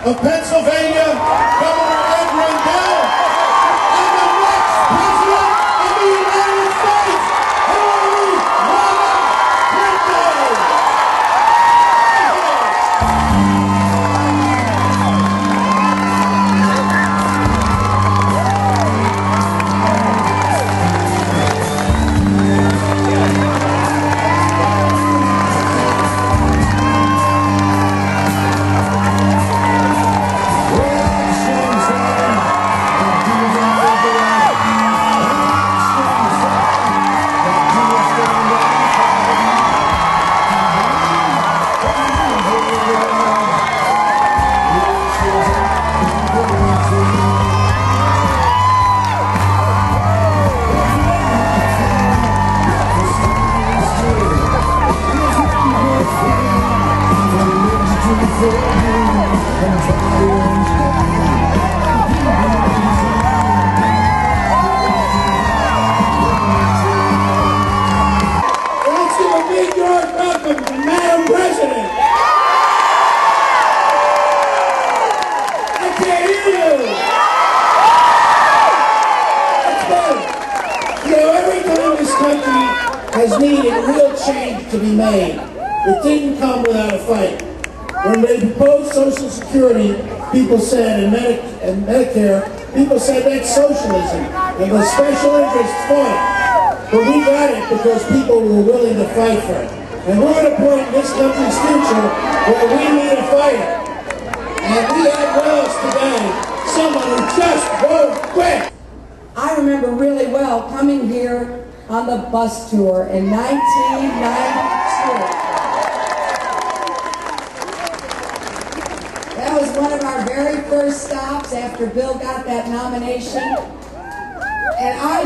of Pennsylvania, Governor Ed Rendell, and the next President of the United States, Hillary Rodham Clinton. Let's give a big yard welcome to Madam President. I can't hear you. That's good. You know, every time this country has needed real change to be made, it didn't come without a fight. When they proposed Social Security, people said, and Medicare, people said that's socialism, and the special interests fought it. But we got it because people were willing to fight for it. And we're at a point in this country's future where we need a fighter. And we have with us today someone who just won't quit. I remember really well coming here on the bus tour in 1992. That was one of our very first stops after Bill got that nomination. And I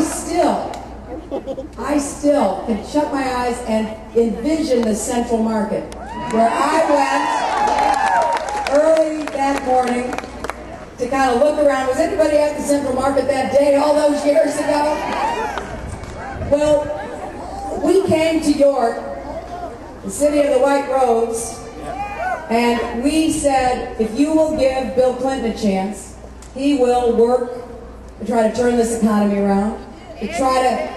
still can shut my eyes and envision the Central Market, where I went early that morning to kind of look around. Was anybody at the Central Market that day all those years ago? Well, we came to York, the city of the white rose, and we said, if you will give Bill Clinton a chance, he will work to try to turn this economy around, to try to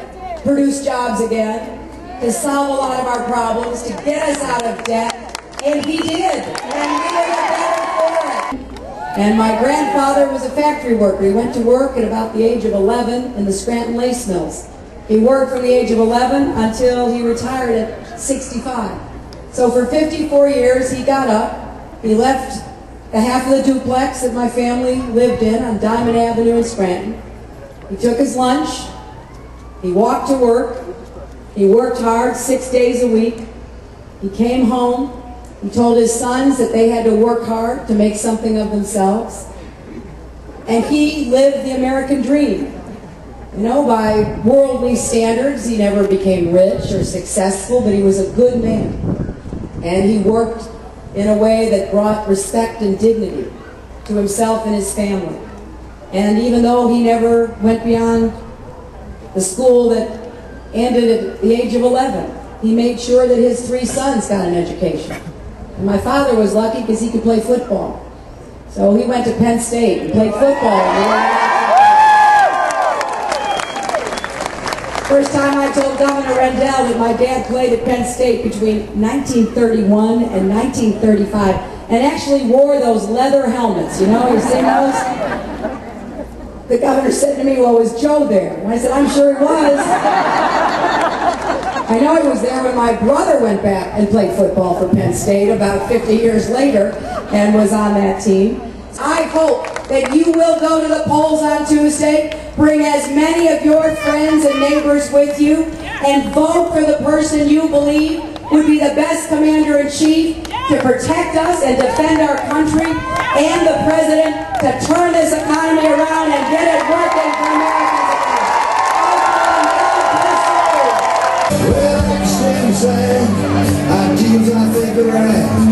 produce jobs again, to solve a lot of our problems, to get us out of debt, and he did, and we were better for it. And my grandfather was a factory worker. He went to work at about the age of 11 in the Scranton Lace Mills. He worked from the age of 11 until he retired at 65. So for 54 years, he got up, he left the half of the duplex that my family lived in on Diamond Avenue in Scranton. He took his lunch, he walked to work, he worked hard 6 days a week, he came home, he told his sons that they had to work hard to make something of themselves, and he lived the American dream. You know, by worldly standards, he never became rich or successful, but he was a good man. And he worked in a way that brought respect and dignity to himself and his family. And even though he never went beyond the school that ended at the age of 11, he made sure that his 3 sons got an education. And my father was lucky because he could play football. So he went to Penn State and played football. First time I told Governor Rendell that my dad played at Penn State between 1931 and 1935 and actually wore those leather helmets, you know, you seen those? The governor said to me, well, was Joe there? And I said, I'm sure he was. I know he was there when my brother went back and played football for Penn State about 50 years later and was on that team. I hope that you will go to the polls on Tuesday, bring as many of your friends and neighbors with you, and vote for the person you believe would be the best commander-in-chief to protect us and defend our country, and the president to turn this economy around and get it working for Americans again. Well, I say, ideals I think are right.